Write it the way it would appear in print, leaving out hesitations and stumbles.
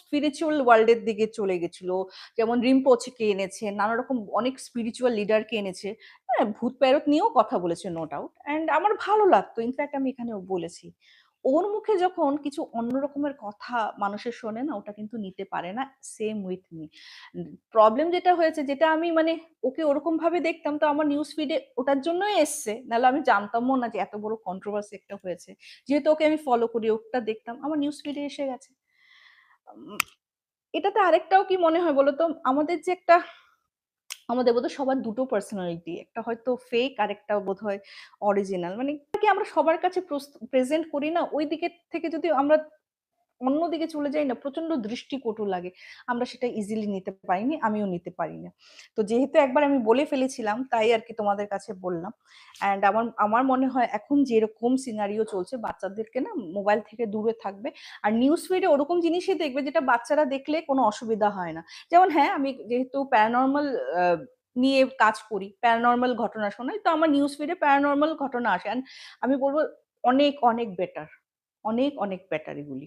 Spiritual world এর দিকে চলে গেছিল। যেমন রিম্পোচেকে এনেছে, নানা রকম অনেক স্পিরিচুয়াল লিডারকে এনেছে। হ্যাঁ, ভূত প্রেরত নিয়েও কথা বলেছে নো ডাউট। অ্যান্ড আমার ভালো লাগতো। ইনফ্যাক্ট আমি এখানেও বলেছি। ওর মুখে যখন কিছু অন্য রকমের কথা মানুষের শোনে না, ওটা কিন্তু নিতে পারে না। Same with me. প্রবলেম যেটা হয়েছে, যেটা আমি মানে ওকে ওরকম ভাবে দেখতাম, তো আমার নিউজ ফিডে ওটার জন্যই এসছে, নাহলে আমি জানতামও না যে এত বড় কন্ট্রোভার্সি একটা হয়েছে। যেহেতু ওকে আমি ফলো করি, ওটা দেখতাম, আমার নিউজ ফিডে এসে গেছে। উম, এটাতে আরেকটাও কি মনে হয় বলতো, আমাদের যে একটা, আমাদের বোধহয় সবার দুটো পার্সোনালিটি, একটা হয়তো ফেক আর একটা বোধহয় অরিজিনাল, মানে কি আমরা সবার কাছে প্রেজেন্ট করি না, ওই দিকে থেকে যদি আমরা অন্যদিকে চলে যাই না, প্রচন্ড দৃষ্টিকটু লাগে। আমরা সেটা ইজিলি নিতে পারিনি, আমিও নিতে পারি না। তো যেহেতু একবার আমি বলে ফেলেছিলাম, তাই আর কি তোমাদের কাছে বললাম। অ্যান্ড আমার আমার মনে হয় এখন যেরকম সিনারিও চলছে, বাচ্চাদেরকে না মোবাইল থেকে দূরে থাকবে। আর নিউজ ফিডে ওরকম জিনিসই দেখবে যেটা বাচ্চারা দেখলে কোনো অসুবিধা হয় না। যেমন হ্যাঁ, আমি যেহেতু প্যারানর্মাল নিয়ে কাজ করি, প্যারানর্মাল ঘটনা শোনাই, তো আমার নিউজ ফিডে প্যারানর্মাল ঘটনা আসে। And আমি বলবো অনেক অনেক বেটার, অনেক অনেক বেটার এগুলি।